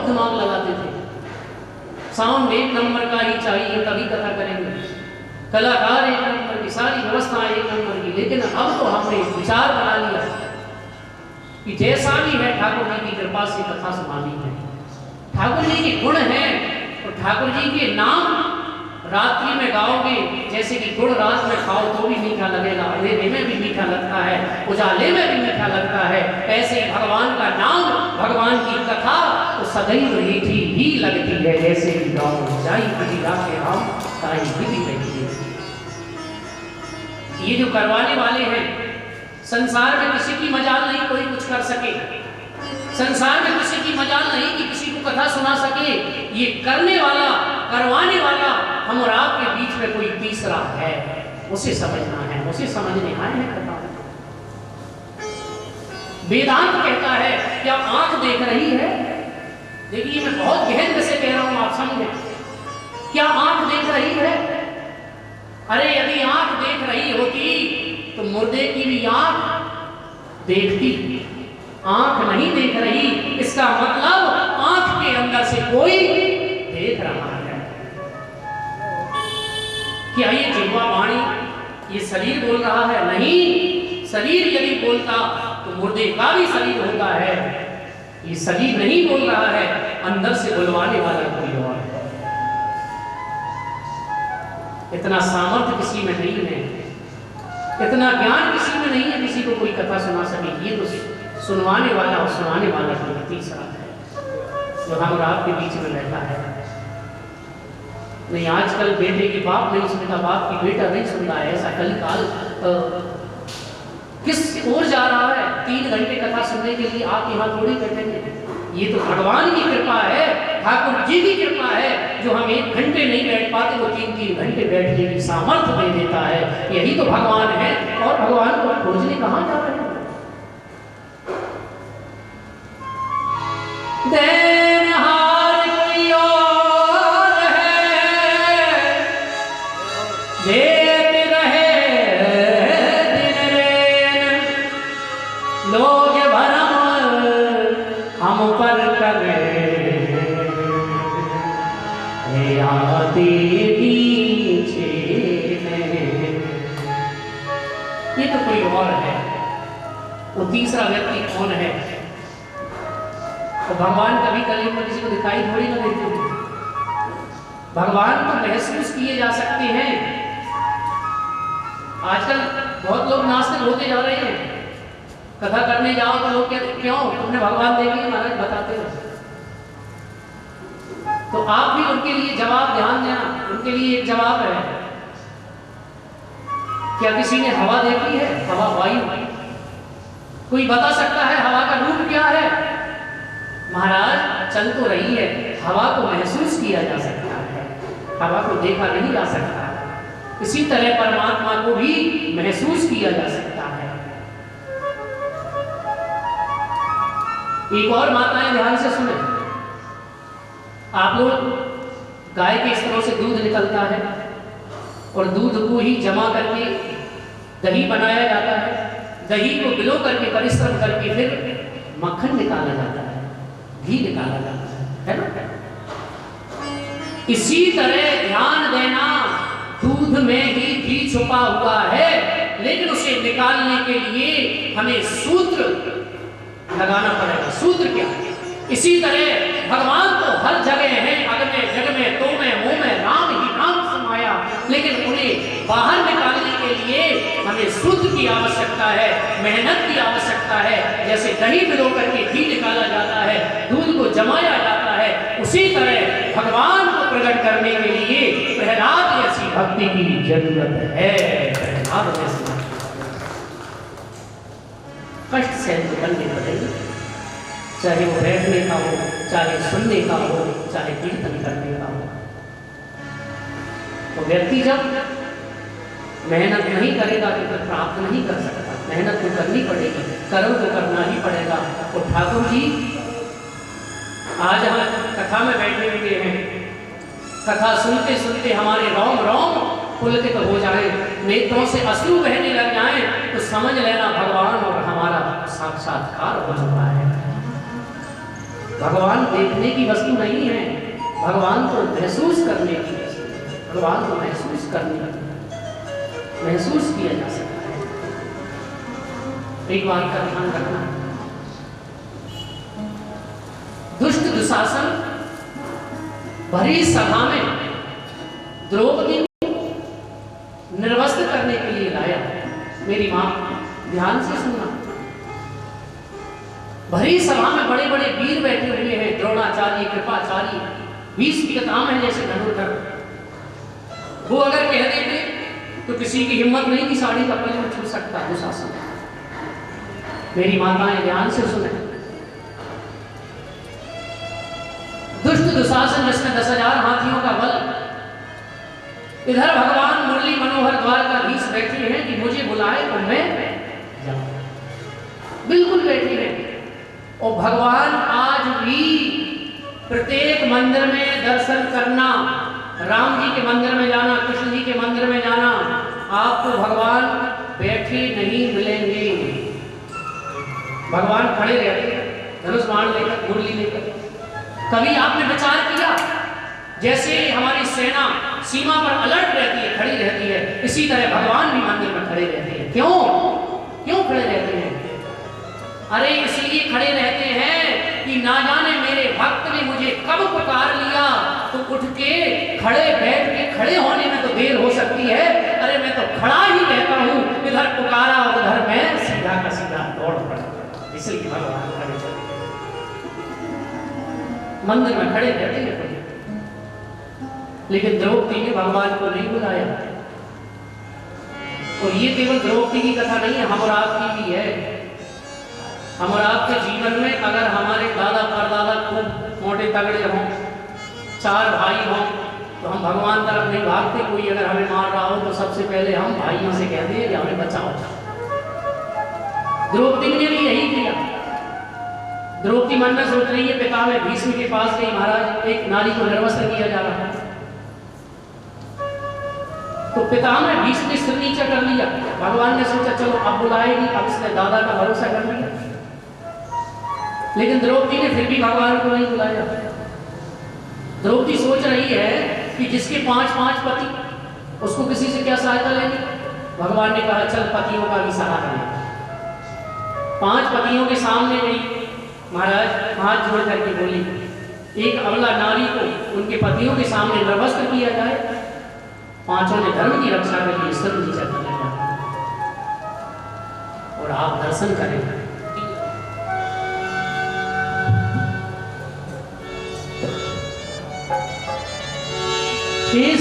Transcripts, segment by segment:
बहुत दिमाग लगाते थे, साउंड 1 नंबर का ही चाहिए तभी कथा करेंगे, कलाकार 1 नंबर की, सारी व्यवस्था 1 नंबर की। लेकिन अब तो हमने विचार बना लिया कि जैसा भी है ठाकुर जी की कृपा से कथा सुनानी है। ठाकुर जी के गुण हैं और ठाकुर जी के नाम रात्रि में गाओगे, जैसे कि गुड़ रात में खाओ तो भी मीठा लगेगा, अंधेरे में भी मीठा लगता है, उजाले में भी मीठा लगता है, ऐसे भगवान का नाम, भगवान की कथा तो सदैव मीठी ही लगती है। जैसे कि गाओ जाई बिटिया के राम ताई बिटी बैठी है। ये जो करवाने वाले हैं, संसार में किसी की मजाल नहीं कोई कुछ कर सके, संसार में किसी की मजाल नहीं कि किसी को कथा सुना सके। ये करने वाला, करवाने वाला हम और आपके बीच में कोई तीसरा है, उसे समझना है, उसे समझने आए हैं कथा। वेदांत कहता है क्या आंख देख रही है? देखिए मैं बहुत गहन से कह रहा हूं, आप समझें। क्या आंख देख रही है? अरे यदि आंख देख रही होती तो मुर्दे की भी आंख देखती। आंख नहीं देख रही, इसका मतलब आंख के अंदर से कोई देख रहा है। क्या ये जिह्वा वाणी, ये शरीर बोल रहा है? नहीं, शरीर यदि बोलता तो मुर्दे का भी शरीर होता है। ये शरीर नहीं बोल रहा है, अंदर से बुलवाने वाला कोई और है। इतना सामर्थ्य किसी में नहीं है, इतना ज्ञान किसी में नहीं है किसी को कोई कथा सुना सके। ये तो सुनवाने वाला और सुनाने वाला कोई तीसरा है जो हम और आपके बीच में रहता है। नहीं, आजकल बेटे की बाप नहीं सुनता, बाप की बेटा नहीं सुनता है। ऐसा कलिकाल किस ओर जा रहा है? 3 घंटे कथा सुनने के लिए आप यहाँ थोड़ी बैठेंगे। ये तो भगवान की कृपा है, ठाकुर जी की कृपा है, जो हम 1 घंटे नहीं बैठ पाते वो 3-3 घंटे बैठने की सामर्थ्य दे देता है। यही तो भगवान है। और भगवान को खोजने कहाँ जा रहे हैं? देनहार कोई और है, देते रहे दिन रेन, लोग भरम हम पर करे, आते पीछे। ये तो कोई और है। वो तीसरा व्यक्ति कौन है? तो भगवान कभी कलयुग में किसी को दिखाई थोड़ी ना देते हैं। भगवान तो महसूस किए जा सकते हैं। आजकल बहुत लोग नास्तिक होते जा रहे हैं। कथा करने जाओ तो लोग कहते क्यों तुमने भगवान देखे? महाराज बताते हो। तो आप भी उनके लिए जवाब ध्यान देना। उनके लिए एक जवाब है, क्या किसी ने हवा देखी है? हवा, वायु, कोई बता सकता है हवा का रूप क्या है? महाराज चल तो रही है, हवा को महसूस किया जा सकता है, हवा को देखा नहीं जा सकता। इसी तरह परमात्मा को भी महसूस किया जा सकता है। एक और माताएं ध्यान से सुने। आप लोग गाय के स्तनों से दूध निकलता है और दूध को ही जमा करके दही बनाया जाता है। दही को भिगो करके परिश्रम करके फिर मक्खन निकाला जाता है, घी निकाला जाता है ना? इसी तरह ध्यान देना, दूध में ही घी छुपा हुआ है, लेकिन उसे निकालने के लिए हमें सूत्र लगाना पड़ेगा। सूत्र क्या है? इसी तरह भगवान तो हर जगह है, अग में, जग में, तो में, मुंह में, राम ही राम समाया, लेकिन उन्हें बाहर निकालने के लिए हमें सूत्र की आवश्यकता है, मेहनत की आवश्यकता है। जैसे दही भिगो करके घी निकाला जाता है, दूध को जमाया जाता है, उसी तरह भगवान को प्रकट करने के लिए प्रहलाद जैसी भक्ति की जरूरत है। प्रहलाद जैसी कष्ट सहन करने पड़ेगा, चाहे वो बैठने का हो, चाहे सुनने का हो, चाहे कीर्तन करने का हो। तो व्यक्ति जब मेहनत नहीं करेगा तो फिर प्राप्त नहीं कर सकता। मेहनत तो करनी पड़ेगी, कर्म तो करना ही पड़ेगा। और ठाकुर जी आज हम कथा में बैठे हुए हैं, कथा सुनते सुनते हमारे रोम रोम पुलकित हो जाए, नेत्रों से अश्रु बहने लग जाए, तो समझ लेना भगवान और हमारा साक्षात्कार हो चुका है। भगवान देखने की वस्तु नहीं है, भगवान को महसूस करने की वस्तु है। भगवान को महसूस किया जा सकता है। एक बात का ध्यान रखना, दुष्ट दुशासन भरी सभा में द्रौपदी निर्वस्त्र करने के लिए लाया। मेरी मां ध्यान से सुनना, भरी सभा में बड़े बड़े वीर बैठे हुए हैं, द्रोणाचार्य, कृपाचार्य, 20 पितामह जैसे धनुर्धर। वो अगर कह देते तो किसी की हिम्मत नहीं कि साड़ी का पल्लू छू सकता दुशासन। मेरी माताएं ध्यान से सुने, दुष्ट दुशासन जिसमें 10,000 हाथियों का बल, इधर भगवान मुरली मनोहर द्वारकाधीश बैठे हैं कि मुझे बुलाए तो मैं जाऊं, बिल्कुल बैठे हैं। और भगवान आज भी प्रत्येक मंदिर में दर्शन करना, राम जी के मंदिर में जाना, कृष्ण जी के मंदिर में जाना, आपको भगवान बैठे नहीं मिलेंगे। भगवान खड़े रहते हैं, धनुष बाण लेकर, मुरली लेकर। कभी आपने विचार किया, जैसे हमारी सेना सीमा पर अलर्ट रहती है, खड़ी रहती है, इसी तरह भगवान भी मंदिर में खड़े रहते हैं। क्यों खड़े रहते हैं? अरे इसीलिए खड़े रहते हैं कि ना जाने मेरे भक्त ने मुझे कब पुकार लिया, तो उठ के खड़े बैठ के खड़े होने में तो देर हो सकती है, अरे मैं तो खड़ा ही रहता हूं, इधर पुकारा और उधर मैं सीधा का सीधा दौड़ पड़ा। इसलिए भगवान खड़े मंदिर में खड़े रहते हैं। लेकिन द्रौपदी ने भगवान को नहीं बुलाया। और ये केवल द्रौपदी की कथा नहीं है, हम और आपकी भी है। हम और आपके जीवन में अगर हमारे दादा परदादा खूब मोटे तगड़े हों, 4 भाई हों, तो हम भगवान तरफ नहीं भागते। कोई अगर हमें मार रहा हो तो सबसे पहले हम भाइयों से कहते हैं कि हमें बचाओ। द्रौपदी ने भी यही किया। द्रौपदी मन में सोच रही है, पिता में भीष्म के पास गई, महाराज एक नारी को निर्वस्त्र किया जा रहा है। तो पिता ने भीष्म ने सिर नीचे कर लिया। भगवान ने सोचा चलो अब बुलाएगी, अब इसने दादा का भरोसा कर लिया। लेकिन द्रौपदी ने फिर भी भगवान को नहीं बुलाया। द्रौपदी सोच रही है कि जिसके 5-5 पति, उसको किसी से क्या सहायता लेनी। भगवान ने कहा चल पतियों का भी सहारा ले। 5 पतियों के सामने गई, महाराज हाथ जोड़ करके बोली, एक अबला नारी को उनके पतियों के सामने निर्वस्त्र किया जाए। 5 ने धर्म की रक्षा के लिए सिर नीचे कर लिया। और आप दर्शन करें,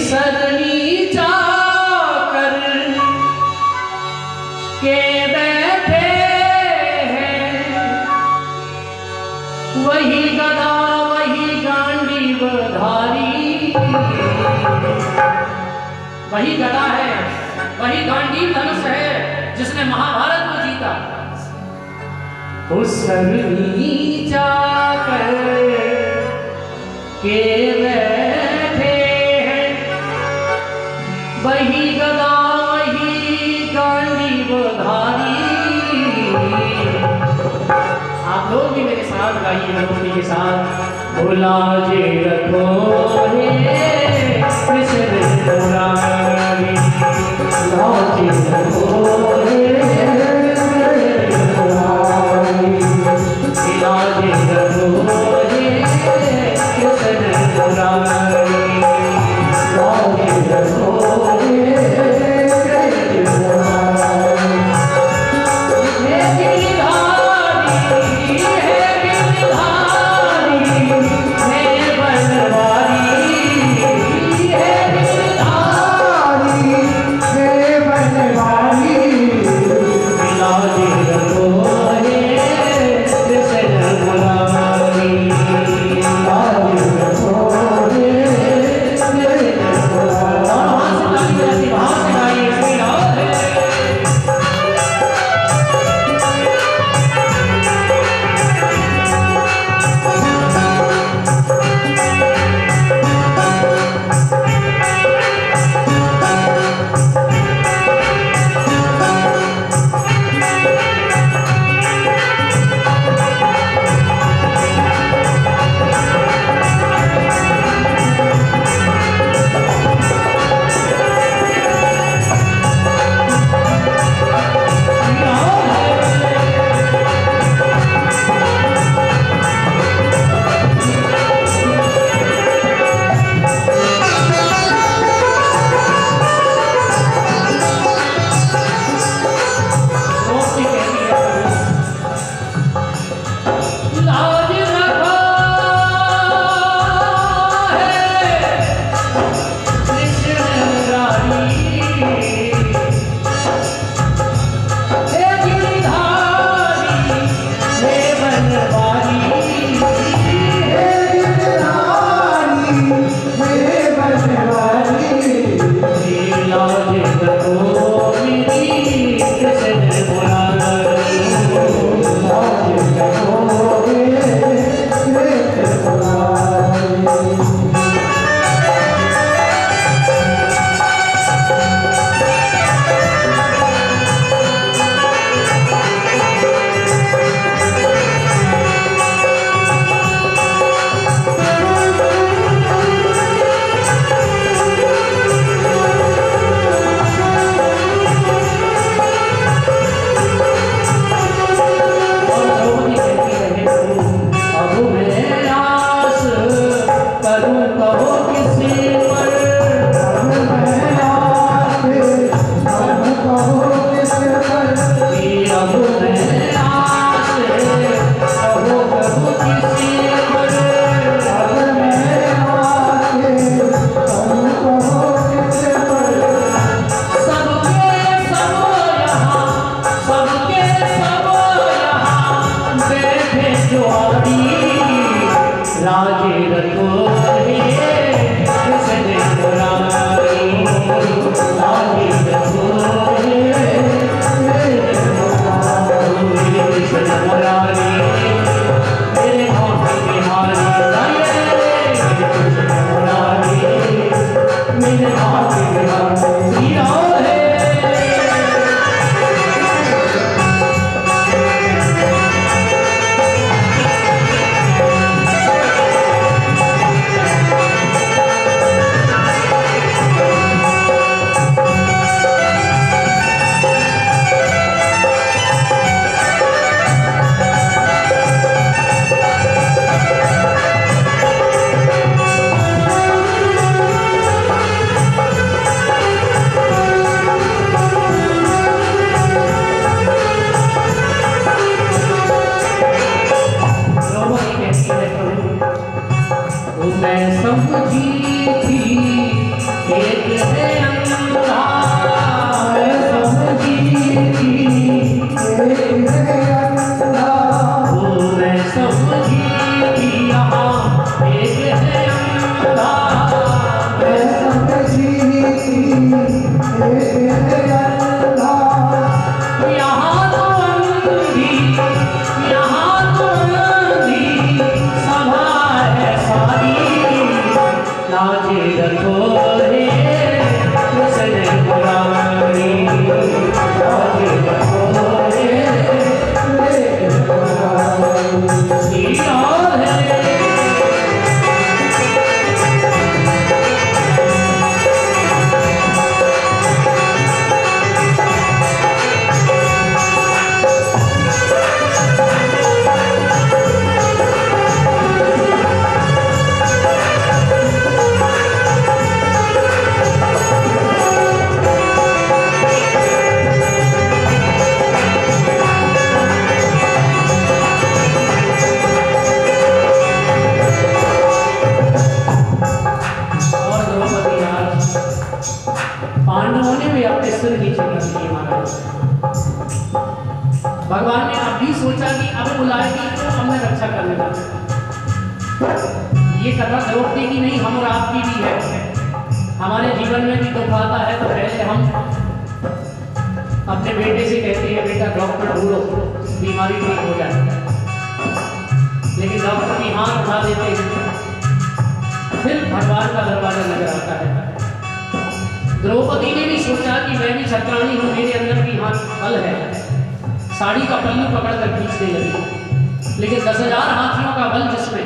सर नीचा कर के बैठे हैं, वही गदा वही गांडीव धारी। वही गदा है, वही गांडीव धनुष है जिसने महाभारत को जीता। उस सर नीचा कर के वही गदा वही गांडीव धारी। आप लोग भी मेरे साथ गाइए, भक्ति के साथ। भुला जे रखो हे कृष्ण मुरारी, भुला जे रखो हे मुरारी, भुला जे रखो हे कृष्ण मुरारी, भुला जे रखो बनवारी। कहो किसी पर अब मैं आसे कहो कहो किसी पर सबके सब यहाँ सबके सब यहाँ बैठे जुआरी राजे रतोरे कृष्ण मुरारी राजे रतोरे कृष्ण मुरारी मेरे मोहन बिहारी कृष्ण मुरारी मेरे मोहन बिहारी श्री राम है। मैं समझी थी एक है अंधा मैं समझी थी एक है अंधा वो मैं समझी थी यहाँ एक है अंधा मैं समझी थी एक है अंधा यहाँ तो अंधी यहाँ तो अंधी सभा है सारी लाजे रतोरे कृष्ण मुरारी लाजे रतोरे कृष्ण मुरारी श्री राम है। पांडवों ने भी अपने सिर नीचे कर दिए महाराज। भगवान ने अब भी सोचा कि अब बुलाएगी तो अब मैं रक्षा करने लगा। ये कथा द्रौपदी की नहीं हम और आपकी भी है। हमारे जीवन में भी दुख आता है तो पहले हम अपने बेटे से कहते हैं बेटा डॉक्टर ढूंढो बीमारी ठीक हो जाए, लेकिन डॉक्टर की हाथ उठा देते हैं फिर भगवान का दरवाजा नजर आता है। द्रौपदी ने भी सोचा कि मैं भी छत्राणी हूँ, मेरे अंदर भी हाथ बल है, साड़ी का पल्लू पकड़कर खींचने लगी, लेकिन 10,000 हाथियों का बल जिसमें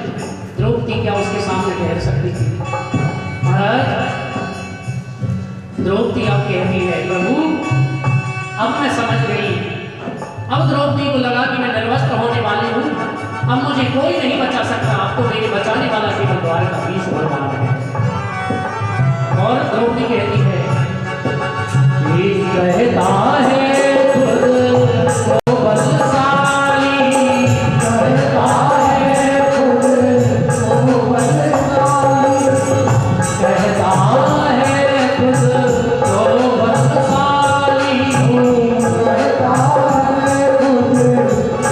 द्रौपदी क्या उसके सामने ठहर सकती थी। महाराज द्रौपदी अब कहती है प्रभु अब मैं समझ गई। अब द्रौपदी को लगा कि मैं निर्वस्त्र होने वाली हूँ, अब मुझे कोई नहीं बचा सकता, अब तो मेरे बचाने वाला केवल द्वारकाधीश भगवान है। और द्रौपदी कहती है कहता है खुद वो बलशाली, कहता है खुद वो बलशाली, कहता है खुद वो बलशाली, कहता है खुद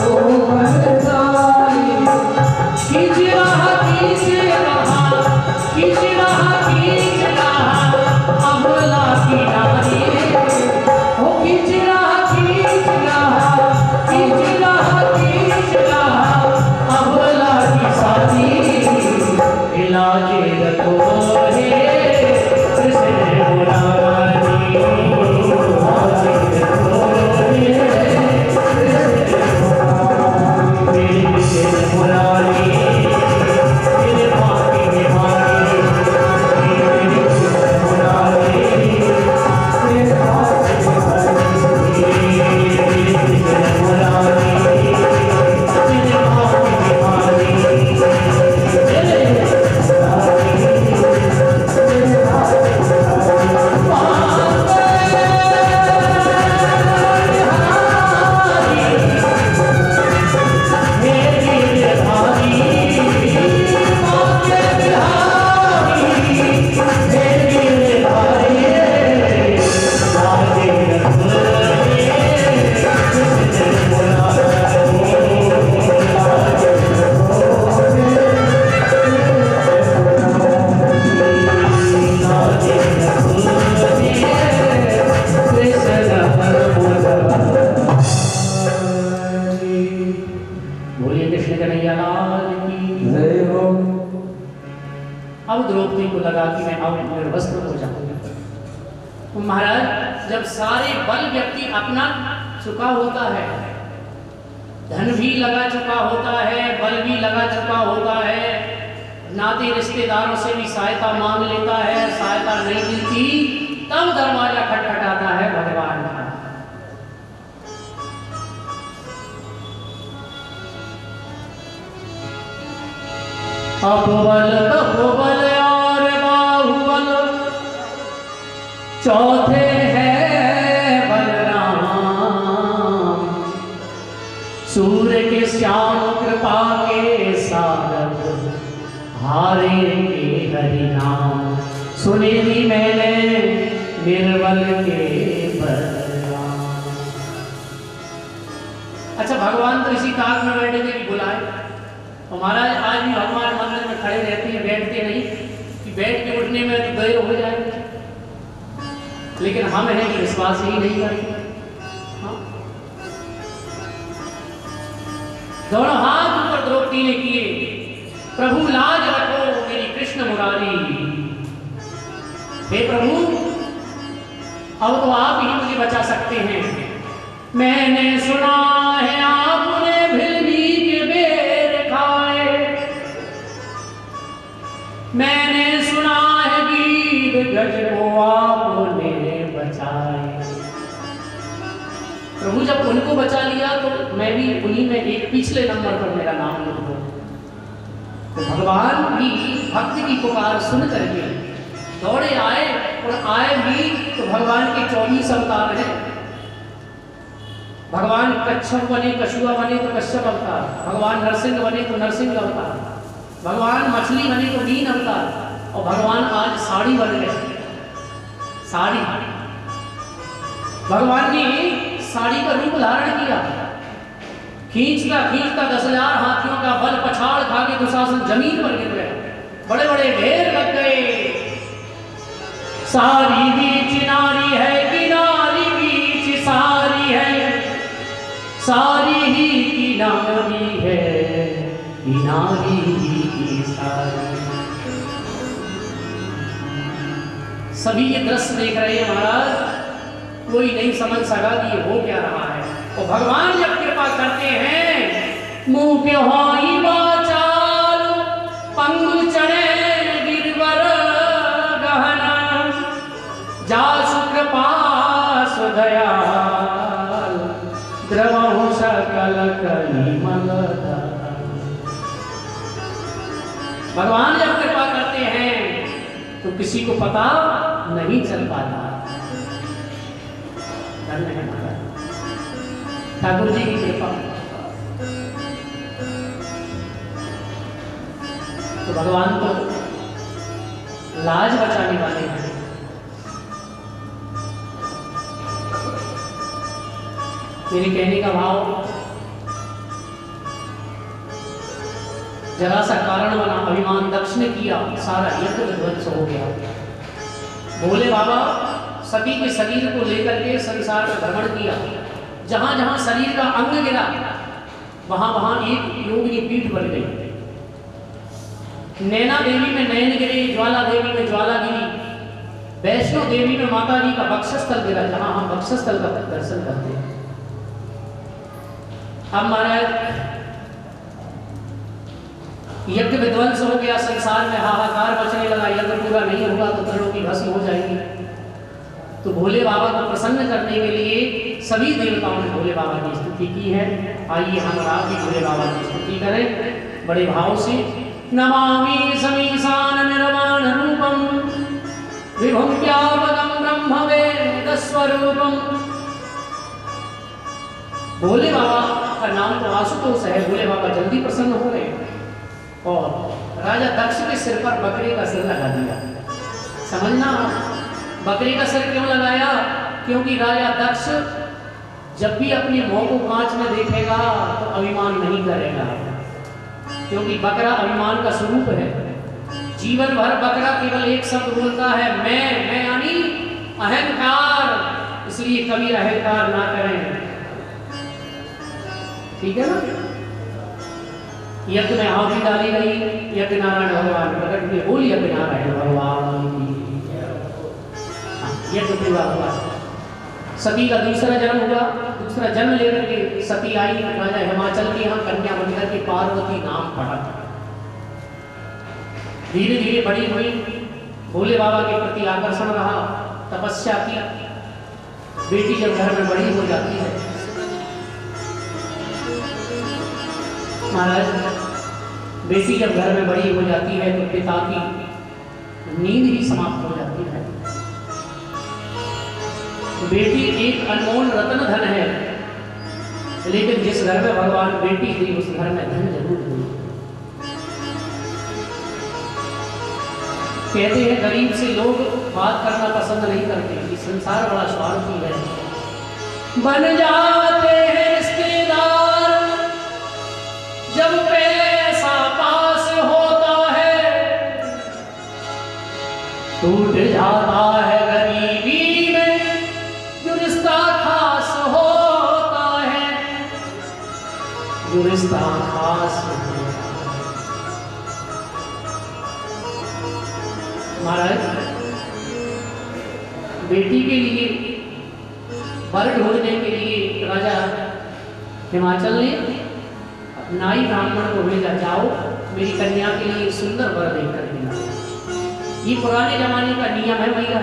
वो बलशाली, कीजिए कीजिए कहा अब द्रौपदी को लगा कि मैं अब निर्वस्त्र हो जाऊंगी। तो महाराज जब सारे बल व्यक्ति अपना चुका होता है, धन भी लगा चुका होता है, बल भी लगा चुका होता है, नाते रिश्तेदारों से भी सहायता मांग लेता है, सहायता नहीं मिलती, तब दरवाजा खटखटाता है भगवान का। अपबल तपोबल और बाहुबल, चौथे है बलराम, सूर्य के श्याम कृपा के सागर, हारे के हरि नाम, सुने भी मैंने निर्बल के बलराम। अच्छा, भगवान तो इसी ताक में बैठे थे कि बुलाए। हमारा आज भी भगवान मंदिर में खड़े रहते हैं, बैठते नहीं कि बैठ के उठने में तो देर हो जाएगी, लेकिन हम हैं कि विश्वास ही नहीं करते। हाँ? दोनों हाथ ऊपर द्रौपदी ने किए, प्रभु लाज रखो मेरी कृष्ण मुरारी, हे प्रभु अब तो आप ही मुझे बचा सकते हैं। मैंने सुना है आपने भिलनी के बेर खाए, मैंने सुना है गीत गज को आपने बचाए। प्रभु जब उनको बचा लिया तो मैं भी उन्हीं में एक पिछले नंबर पर मेरा नाम लिख दो। तो भगवान भी भक्त की पुकार सुन करके दौड़े आए, और आए भी तो भगवान के 24 अवतार हैं। भगवान कच्छप बने, कछुआ बने तो कश्यप अवतार, भगवान नरसिंह बने तो नरसिंह अवतार, भगवान मछली बने तो मीन अवतार, और भगवान आज साड़ी बन गए। साड़ी, भगवान ने साड़ी का रूप धारण किया। खींचता खींचता 10,000 हाथियों का बल पछाड़ खा के दुशासन जमीन पर गिर गए, बड़े बड़े ढेर लग गए। सारी बीच नारी है किनारी बीच सारी है, सारी ही किनारी है किनारी ही की सारी। सभी ये दृश्य देख रहे हैं महाराज, कोई नहीं समझ सका कि ये हो क्या रहा है। और भगवान जब कृपा करते हैं, मुंह पे होई बाचाल पंग चढ़े गिरवर गहना, जासु कृपा सुदयाल द्रवहु सकल कलिमल। भगवान जब कृपा करते हैं तो किसी को पता नहीं चल पाता। धन्य है ठाकुर जी की कृपा। तो भगवान तो लाज बचाने वाले हैं। मेरे कहने का भाव, जरा सा कारण बना, अभिमान दक्ष ने किया, सारा यज्ञ विध्वंस हो गया। भोले बाबा सती के शरीर को लेकर के संसार में भ्रमण किया, जहां जहां शरीर का अंग गिरा वहां वहां एक योगिनी पीठ बन गई। नैना देवी में नयन गिरे, ज्वाला देवी में ज्वाला गिरी, वैष्णो देवी में माता जी का वक्षस्थल गिरा, जहां हम वक्षस्थल का दर्शन करते हैं। अब महाराज यज्ञ विध्वंस हो गया, संसार में हाहाकार मचने लगा, यज्ञ पूरा नहीं होगा तो धड़ों की भस्म हो जाएगी। तो भोले बाबा को प्रसन्न करने के लिए सभी देवताओं ने भोले बाबा की स्तुति की है। आइए हम आप भी भोले बाबा की स्तुति करें बड़े भाव से। नमामि समीशान निर्वाण रूपम विभुं व्यापकं ब्रह्म वेद स्वरूपम। भोले बाबा का नाम तो आशुतोष है। भोले बाबा जल्दी प्रसन्न हो गए और राजा दक्ष के सिर पर बकरे का सिर लगा दिया। समझना, बकरे का सिर क्यों लगाया? क्योंकि राजा दक्ष जब भी अपने मुंह को कांच में देखेगा तो अभिमान नहीं करेगा, क्योंकि बकरा अभिमान का स्वरूप है। जीवन भर बकरा केवल एक शब्द बोलता है, मैं यानी अहंकार। इसलिए कभी अहंकार ना करें, ठीक है ना। यज्ञ में आहुति डाली गई, यज्ञ नारायण भगवान प्रकट हुए, बोल यज्ञ नारायण भगवान की जय। यज्ञ पूरा हुआ, सती का दूसरा जन्म हुआ। दूसरा जन्म लेकर के सती आई राजा हिमाचल के यहाँ कन्या बनकर के पार्वती नाम पड़ा। धीरे धीरे बड़ी हुई, भोले बाबा के प्रति आकर्षण रहा, तपस्या की। बेटी जब घर में बड़ी हो जाती है महाराज, बेटी जब घर में बड़ी हो जाती है तो पिता की नींद ही समाप्त हो जाती है। बेटी एक अनमोल रत्न धन है, लेकिन जिस घर में भगवान बेटी थी उस घर में धन जरूर हुई। कहते हैं गरीब से लोग बात करना पसंद नहीं करते, कि संसार बड़ा स्वार्थी है। बन जाते हैं रिश्तेदार जब पैसा पास होता है, टूट जाता है गरीबी में जो रिश्ता खास होता है, जो रिश्ता खास होता है। महाराज बेटी के लिए वर ढूंढने के लिए राजा हिमाचल ने नाई ब्राह्मण को भेजा, जाओ मेरी कन्या के लिए सुंदर वर देकर देना। ये पुराने जमाने का नियम है भैया।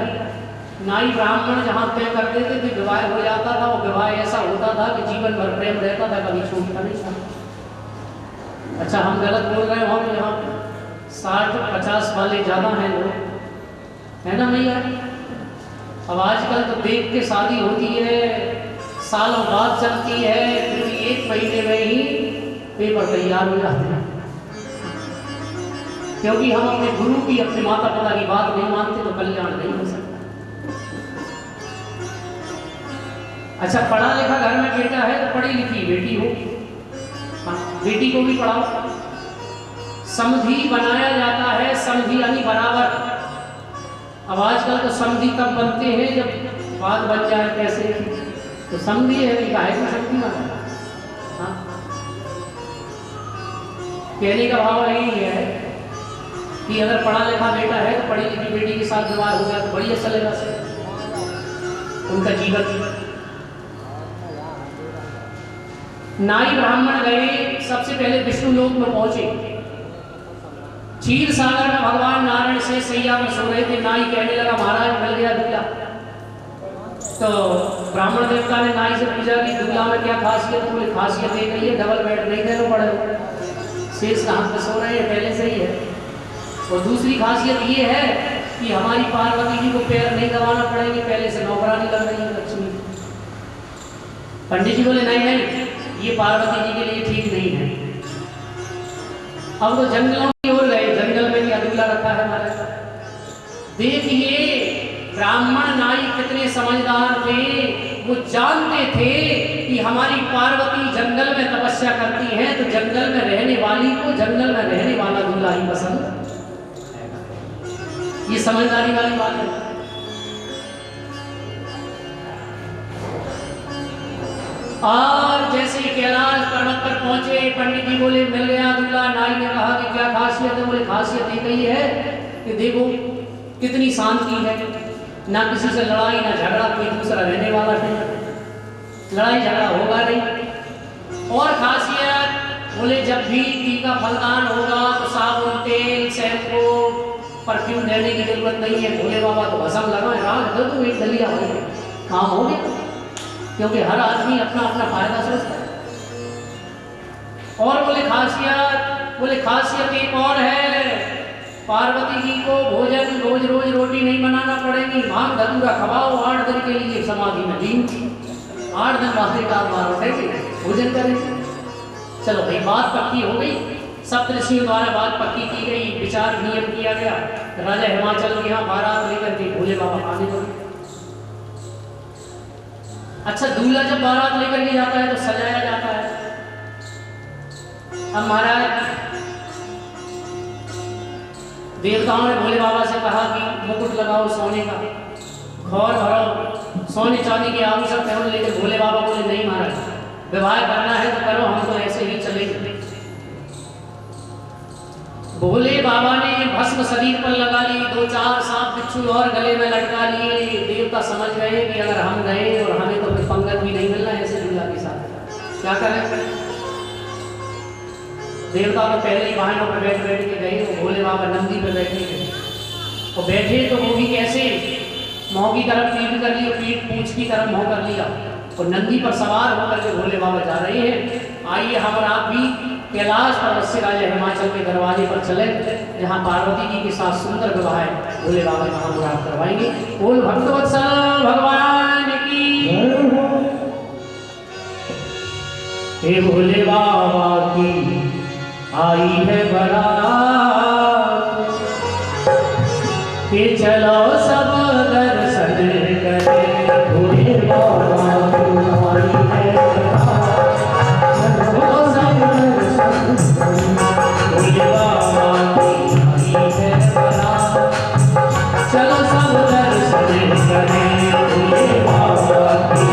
नाई ब्राह्मण जहाँ तय कर देते थे विवाह हो जाता था, वो विवाह ऐसा होता था कि जीवन भर प्रेम रहता था, कभी छूटता नहीं था। अच्छा हम गलत बोल रहे हो, यहाँ 60-50 वाले ज्यादा हैं लोग, है ना भैया। अब आजकल तो देख के शादी होती है, सालों बाद चलती है, फिर भी 1 महीने में ही पेपर तैयार हो जाते हैं, क्योंकि हम अपने गुरु की, अपने माता पिता की बात नहीं मानते तो कल्याण नहीं हो सकता। अच्छा पढ़ा लिखा घर में बेटा है तो पढ़ी लिखी बेटी हो, बेटी को भी पढ़ाओ। समधी बनाया जाता है, समधी यानी बराबर। अब आजकल तो समधी तब बनते हैं जब बात बन जाए कैसे, तो समधी है नहीं का है, समधी बना। हाँ कहने का भाव यही है कि अगर पढ़ा लिखा बेटा है तो पढ़ी लिखी बेटी के साथ विवाह हो गया तो बढ़िया चलेगा उनका जीवन। नाई ब्राह्मण गए, सबसे पहले विष्णु लोक में पहुंचे। क्षीर सागर में भगवान नारायण से सैया में सो रहे थे। नाई कहने लगा महाराज मिल गया दूल्हा। तो ब्राह्मण देवता ने नाई से पूछा कि दूल्हा में क्या खासियत? बोले खासियत एक ही है, डबल बेड नहीं देना पड़ेगा, शेष हाथ में सो रहे हैं पहले से ही है। और दूसरी खासियत ये है कि हमारी पार्वती जी को पैर नहीं दबाना पड़ेगी, पहले से नौकरानी लग रही है लक्ष्मी। पंडित जी बोले नहीं नहीं, ये पार्वती जी के लिए ठीक नहीं है। अब तो जंगलों की ओर गए, जंगल में क्या दूल्हा रखा है हमारे। देखिए ब्राह्मण नाई कितने समझदार थे, वो जानते थे कि हमारी पार्वती जंगल में तपस्या करती है तो जंगल में रहने वाली को जंगल में रहने वाला दूल्हा ही पसंद। ये समझदारी वाली बात है। और जैसे ही कैलाश पर्वत पर पहुंचे, पंडित जी बोले मिल गया दूल्हा। नाई ने कहा कि क्या खासियत है? बोले खासियत एक ही है कि देखो कितनी शांति है, ना किसी से लड़ाई ना झगड़ा, कोई दूसरा रहने वाला है, लड़ाई झगड़ा होगा नहीं। और खासियत बोले जब भी टीका फलदान होगा तो साबुन तेल शैम्पू परफ्यूम देने की जरूरत नहीं है। भोले बाबा तो भसम लगाए, राग दे दो एक दलिया हो गया, काम हो गया, क्योंकि हर आदमी अपना अपना फायदा सोचता है। और बोले खासियत एक और है, पार्वती जी को भोजन रोज रोज रोटी नहीं बनाना पड़ेगी, भांग धतूरा खवाओ 8 दिन के लिए समाधि में लीन, 8 दिन बाद मारो भोजन करेंगे। चलो भाई बात पक्की हो गई, सप्तऋषियों द्वारा बात पक्की की गई, विचार नियम किया गया। राजा हिमाचल के यहाँ बारात लेकर के भोले बाबा आने लगे। अच्छा दूल्हा जब बारात लेकर के जाता है तो सजाया जाता है। अब महाराज देवताओं ने भोले बाबा से कहा कि मुकुट लगाओ सोने का, घौर भरो, सोने चांदी के आभूषण पहनो। लेकिन भोले बाबा बोले नहीं महाराज, विवाह करना है तो करो, हम तो ऐसे ही चलेंगे। भोले बाबा ने भस्म शरीर पर लगा ली, 2-4 सांप बिच्छू और गले में लटका लिए। देवता समझ गए कि अगर हम गए और हमें तो फिर पंगत भी नहीं मिलना ऐसे दूल्हा के साथ, क्या करें। देवता तो पहले ही वाहनों पर बैठ के गए, वो भोले बाबा नंदी पर बैठे गए और बैठे तो वो भी कैसे, मुँह की तरफ पीठ कर लिया, पीठ पूंछ की तरफ मुँह कर लिया और नंदी पर सवार होकर के भोले बाबा जा रहे हैं। आइए हम और आप भी कैलाश पर्वत से राजा हिमाचल के दरवाजे पर चले, जहाँ पार्वती जी के साथ सुंदर विवाह भोले बाबा वहाँ मुराद करवाएंगे। बोल भक्तवत्सल भगवान की, हे भोले बाबा की आई है बारात, कि चलो सब दर्शन करें। भोले बाबा की आई है चलो सब दर्शन करें। भोले बाबा की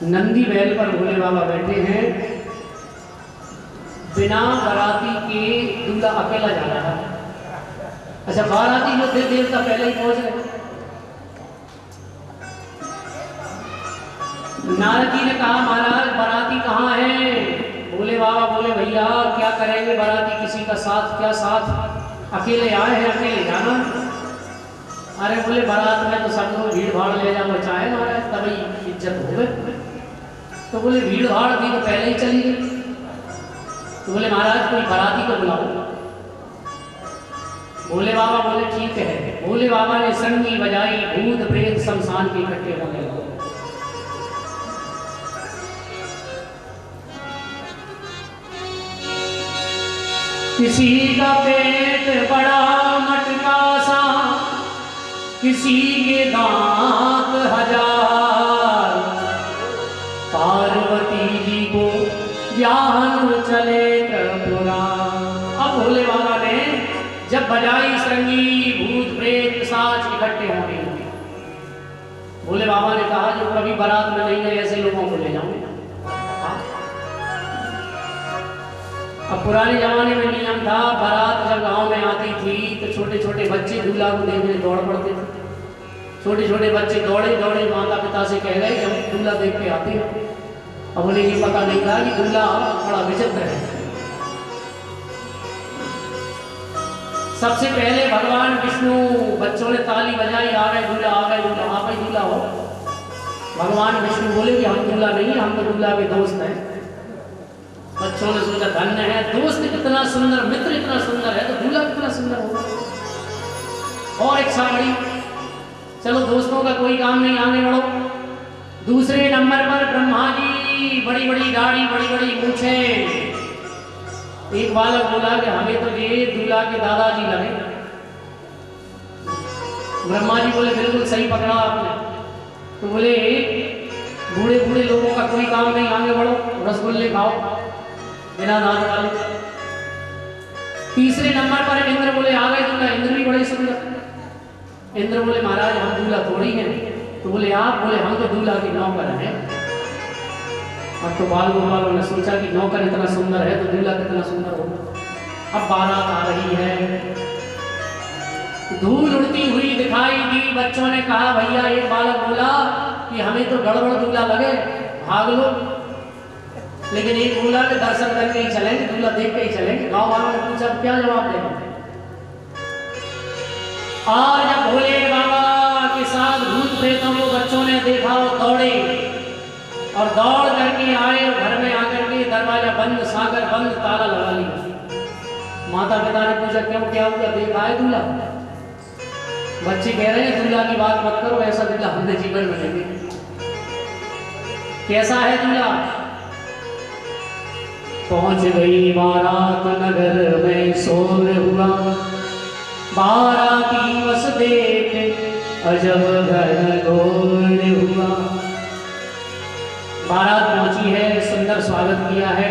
नंदी बैल पर भोले बाबा बैठे हैं, बिना बाराती के दूल्हा अकेला जा रहा है। अच्छा, बाराती जो थे देवता पहले ही पहुंच गए। नारद जी ने कहा महाराज बाराती कहाँ है? भोले बाबा बोले भैया क्या करेंगे, बाराती किसी का साथ, क्या साथ, अकेले आए हैं, अकेले जाना। अरे बोले बारात में तो सब लोग भीड़ भाड़ ले जाओ चाहे महाराज, तभी इज्जत हो गई। तो बोले भीड़ भाड़ भी तो पहले ही चली गई। तो बोले महाराज कोई बाराती को बुलाओ। भोले बाबा बोले ठीक है। भोले बाबा ने संगी बजाई, भूत प्रेत शमशान के इकट्ठे होने लगे। किसी का पेट बड़ा मटका सा, किसी के दांत हजार, पार्वती जी को जान चले त्रिपुरा। अब भोले बाबा ने जब बजाई संगी, भूत प्रेत पिशाच इकट्ठे होंगे। भोले बाबा ने कहा जो कभी बारात में नहीं गए ऐसे लोगों को ले जाऊंगे। अब अब पुराने जमाने में नियम था, बारात जब गांव में आती थी तो छोटे छोटे बच्चे दूल्हा को देखने दौड़ पड़ते थे। छोटे छोटे बच्चे दौड़े दौड़े माता पिता से कह गए कि हम दूल्हा देख के आते हैं। अब उन्हें ये पता नहीं था कि दूल्हा बड़ा विचित्र है। सबसे पहले भगवान विष्णु, बच्चों ने ताली बजाई, आ गए दूल्हा, आ गए दूल्हा, आप ही दूल्हा हो। भगवान विष्णु बोले कि हम दूल्हा नहीं, हम तो दूल्हा के दोस्त हैं। बच्चों ने सोचा धन्य है, दोस्त कितना सुंदर, मित्र इतना सुंदर है तो दूल्हा कितना सुंदर होगा। और एक साड़ी, चलो दोस्तों का कोई काम नहीं, आगे बढ़ो। दूसरे नंबर पर ब्रह्मा जी, बड़ी बड़ी दाढ़ी, बड़ी बड़ी मूछें। एक बालक बोला कि हमें तो ये दूल्हा के दादाजी लगे। ब्रह्मा जी बोले बिल्कुल सही पकड़ा आपने। तो बोले बूढ़े बूढ़े लोगों का कोई काम नहीं, आगे बढ़ो, रसगुल्ले खाओ बिना दांत वाले। तीसरे नंबर पर इंद्र बोले आ गए दूल्हा, इंद्र भी बड़े सुंदर। इंद्र बोले महाराज हम दूल्हा थोड़ी हैं। तो बोले आप, बोले हम तो दूल्हा की नौकर हैं। अब तो बाल गोपालों ने सोचा कि नौकर इतना सुंदर है तो दूल्हा कितना सुंदर होगा। अब बारात आ रही है, धूल उड़ती हुई दिखाई दी। बच्चों ने कहा भैया, एक बालक बोला कि हमें तो गड़बड़ दूल्हा लगे, भाग लो। लेकिन एक बोला कि दर्शन करके ही चलेंगे, दूल्हा देख के ही चलेंगे। गाँव वालों ने पूछा क्या जवाब देंगे। और जब भोले बाबा के साथ भूत प्रेतों को बच्चों ने देखा, वो दौड़े और दौड़ करके आए और घर में आकर के दरवाजा बंद, सागर बंद, ताला लगा लिया। माता पिता ने पूछा क्यों, क्या हुआ, देखा है दूल्हा? बच्चे कह रहे हैं दूल्हा की बात मत करो, ऐसा दूल्हा हमने जीवन में नहीं देखा। कैसा है दूल्हा? पहुंच गई बारात नगर में, शोर हुआ बाराती बस देख, अजब घनघोर हुआ। बारात पहुंची है, सुंदर स्वागत किया है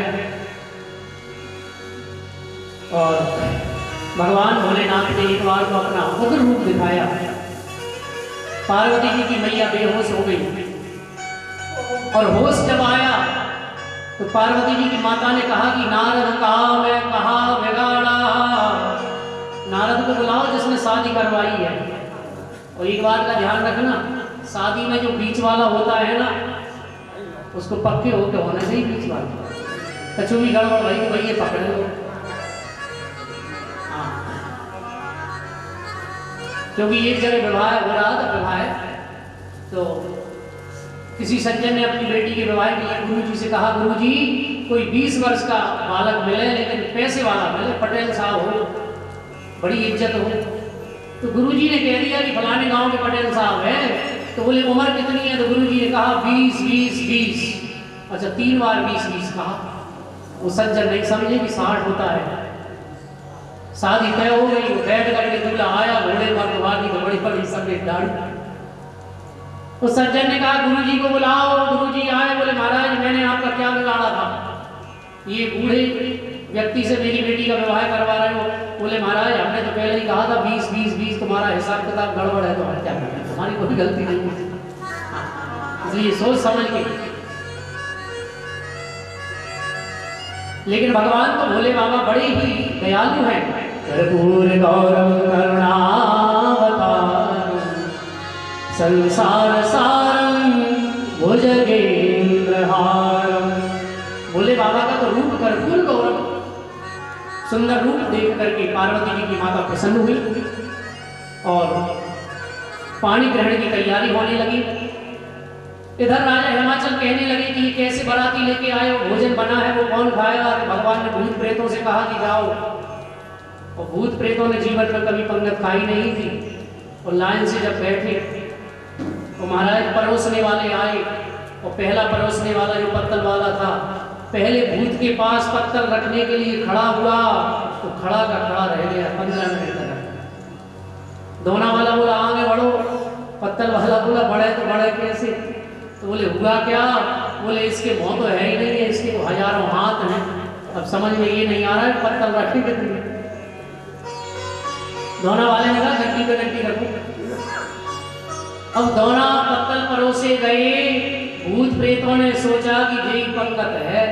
और भगवान भोलेनाथ ने एक बार को अपना उग्र रूप दिखाया। पार्वती जी की मैया बेहोश हो गई और होश जब आया तो पार्वती जी की माता ने कहा कि नारद का मैं कहा बिगाड़ा। नारद को बुलाओ जिसने शादी करवाई है। और एक बात का ध्यान रखना, शादी में जो बीच वाला होता है ना, उसको पक्के होके होना चाहिए बीच वाला। कछु भी गड़बड़ भाई तो भैया पकड़ लो। क्योंकि एक जगह विवाह हो रहा था, विवाह तो किसी सज्जन ने अपनी बेटी के विवाह के लिए गुरु जी से कहा, गुरु जी कोई 20 वर्ष का बालक मिले लेकिन पैसे वाला मिले, पटेल साहब हो, बड़ी इज्जत हो। तो गुरु जी ने कह दिया कि फलाने गांव के पटेल साहब हैं। तो बोले उम्र कितनी है? तो गुरु जी ने कहा 20 20 20। अच्छा 3 बार 20 20 कहा। वो सज्जन नहीं समझे कि 60 होता है। शादी तय हो गई, बैठ करके दूल्हा आया, घोड़े पर बाकी तो बड़ी बड़ी सफेद दाढ़ी। उस सज्जन ने कहा गुरुजी को बुलाओ। गुरुजी आए, बोले महाराज मैंने आपका क्या बिगाड़ा था? ये बूढ़े व्यक्ति से मेरी बेटी का विवाह करवा रहे हो। बोले महाराज हमने तो पहले ही कहा था 20 20 20, तुम्हारा हिसाब किताब गड़बड़ है तो हम क्या करें, तुम्हारी कोई गलती नहीं है, इसलिए सोच समझ के। लेकिन भगवान तो भोले बाबा बड़े ही दयालु हैं। कर्पूर गौरम करुणावतारम संसार सारम भुजगेंद्रहारम। भोले बाबा का तो रूप कर्पूर गौरम, सुंदर रूप देख करके पार्वती जी की माता प्रसन्न हुई और पानी ग्रहण की तैयारी होने लगी। इधर राजा हिमाचल कहने लगे कि कैसे बाराती लेके आए हो, भोजन बना है वो कौन खाएगा? तो भगवान ने भूत प्रेतों से कहा कि जाओ। और भूत प्रेतों ने जीवन में कभी पंगत खाई नहीं थी और लाइन से जब बैठे तो महाराज परोसने वाले आए और पहला परोसने वाला जो पत्तल वाला था पहले भूत के पास पत्तल रखने के लिए खड़ा हुआ तो खड़ा का खड़ा रह गया 15 मिनट तक। दोना वाला बोला आगे बढ़ो, पत्तल वाला बोला बढ़े तो बढ़े कैसे? तो बोले हुआ क्या? बोले इसके मुंह तो है ही नहीं है, इसके तो हजारों हाथ हैं। अब समझ में ये नहीं आ रहा है पत्तल रखे कितने। दोना वाले ने कहा गड्डी पे गड्डी रखो। अब दोना पत्तल परोसे गए। भूत प्रेतों ने सोचा कि यही पंगत है,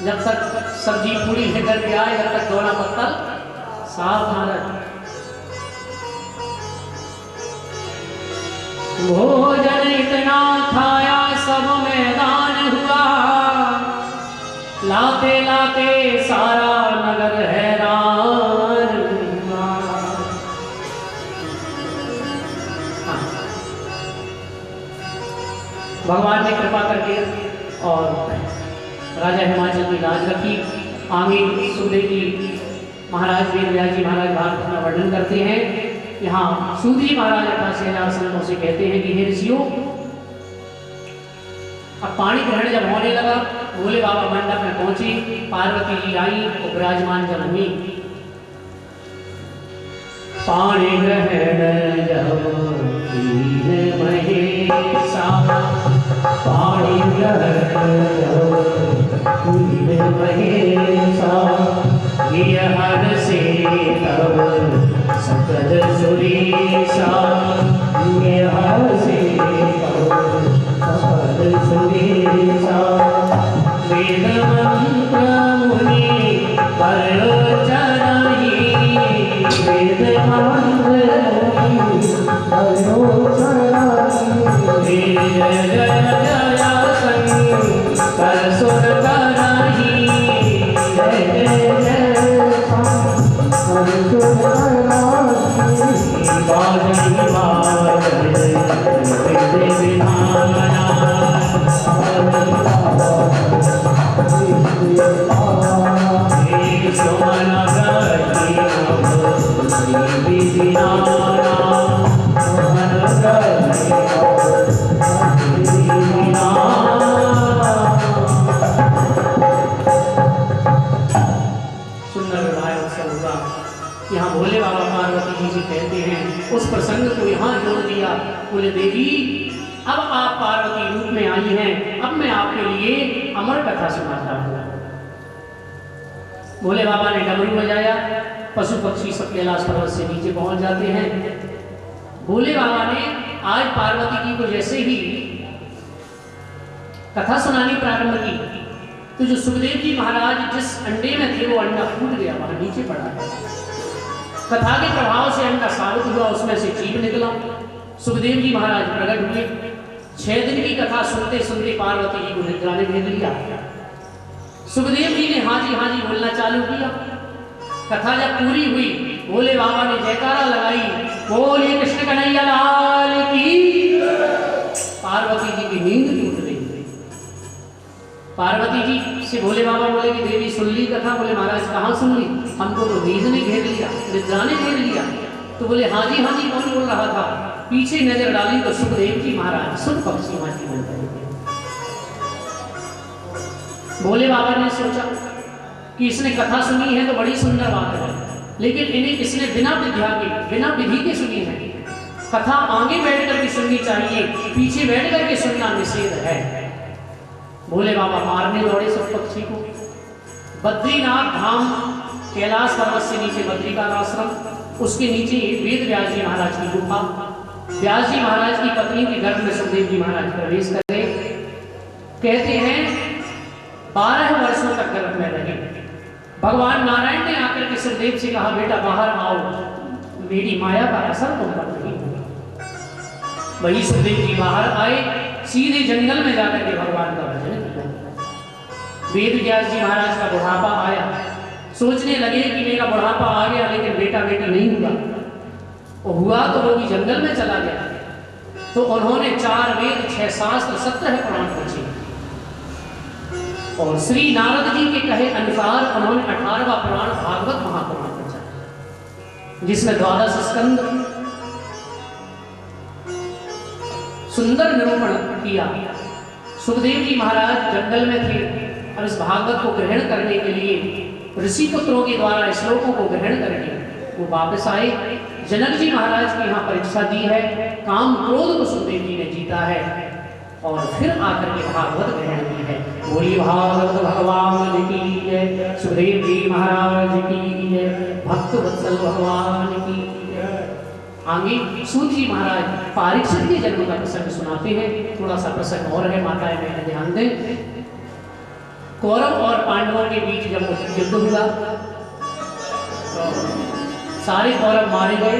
जब तक सब्जी पूरी लेकर के आए जब तक दोना पत्तल साफ ना रहे। भोजन इतना खाया सब मैदान हुआ, लाते लाते सारा नगर हैरान हुआ। भगवान ने कृपा करके और राजा हिमाचल की लाज रखी। आगे सुखदेव जी महाराज वेद व्यास जी महाराज भागवत का वर्णन करते हैं। यहाँ सूत जी महाराज 88,000 संतों से कहते हैं कि हे ऋषियों, अब पानी ग्रहण जब होने लगा, भोले बाबा मंडप में पहुंची, पार्वती जी आई और विराजमान जब हुई। पानी ग्रहण जब कीन महेशा, पानी ग्रहण जब कीन महेशा, ये हर से तब सकल सुरेशा, ये हर से तब सकल सुरेशा। वेद मंत्र मुनि बलोचनहि, वेद मंत्र मुनि बलोचनहि, जय जय जय शंकर सुर करहि, जय जय जय शंकर सुर करहि। बाजहि बाजहि वेद विधाना, यहाँ भोले बाबा पार्वती जी कहते हैं, उस प्रसंग को यहाँ जोड़ दिया। बोले देवी, अब आप पार्वती रूप में आई हैं, अब मैं आपके लिए अमर कथा सुनाता हूँ। भोले बाबा ने डमरू बजाया, पशु पक्षी सब कैलाश पर्वत से नीचे पहुंच जाते हैं। भोले बाबा ने आज पार्वती जी को जैसे ही कथा सुनानी प्रारंभ की, तो जो सुखदेव जी महाराज जिस अंडे में थे वो अंडा फूट गया, वहां नीचे पड़ा है। कथा के प्रभाव से अंडा साबित हुआ, उसमें से जीव निकला। सुखदेव जी महाराज प्रकट हुए। 6 दिन की कथा सुनते सुनते पार्वती जी को निद्रा ने घेर लिया। सुखदेव जी ने हाँ जी बोलना चालू किया। कथा जब पूरी हुई, भोले बाबा ने जयकारा लगाई, बोलिए कृष्ण कन्हैया लाल की। पार्वती जी की नींद टूट गई। पार्वती जी से भोले बाबा बोले कि देवी सुन ली कथा? बोले महाराज कहाँ सुन ली, हमको तो नींद ने घेर लिया, निद्रा ने घेर लिया। तो बोले हाँ जी कौन बोल रहा था? पीछे नजर डाली तो सुखदेव जी महाराज सुख पक्षी माटी बन रहे थे। भोले बाबा ने सोचा कि इसने कथा सुनी है तो बड़ी सुंदर बात है, लेकिन इन्हें इसने बिना विद्या के, बिना विधि के सुनी है। कथा आगे बैठ करके सुननी चाहिए, पीछे बैठ करके सुनना निषेध है। भोले बाबा मारने दौड़े सब पक्षी को। बद्रीनाथ धाम, कैलाश पर्वत से नीचे बद्री का आश्रम, उसके नीचे वेद व्यास जी महाराज की गुफा। व्यास जी महाराज की पत्नी के गर्भ में सुखदेव जी महाराज प्रवेश करे। कहते हैं 12 वर्षों तक गर्भ में रहे। भगवान नारायण ने आकर के सुखदेव से कहा, बेटा बाहर आओ, मेरी माया का असर तुम पर नहीं होगा। वही सुखदेव जी बाहर आए, सीधे जंगल में जाकर के भगवान का भजन किया। वेद व्यास जी महाराज का बुढ़ापा आया, सोचने लगे कि मेरा बुढ़ापा आ गया लेकिन बेटा बेटी नहीं हुआ। और हुआ तो वो भी जंगल में चला गया। तो उन्होंने 4 वेद, 6 शास्त्र, 17 पुराण पूछे और श्री नारद जी के कहे अनुसार उन्होंने 18वां पुराण भागवत महापुराण पूछा, जिसमें 12 स्कंद सुंदर निरूपण किया। सुखदेव जी महाराज जंगल में थे और इस भागवत को ग्रहण करने के लिए ऋषि पुत्रों के द्वारा श्लोकों को ग्रहण करके वो वापस आए। जनक जी महाराज की यहाँ परीक्षा दी है, काम क्रोध को सुखदेव जी ने जीता है और फिर आकर के भागवत ग्रहण की है। बोली भागवत भगवान की जय, सुखदेव जी महाराज की जय, भक्त वत्सल भगवान की जय। आगे सूत जी महाराज परीक्षित के जन्म का प्रसंग सुनाते हैं। थोड़ा सा प्रसंग और है, माताएं बहनें ध्यान दें। कौरव और पांडवों के बीच जब युद्ध हुआ तो सारे कौरव मारे गए,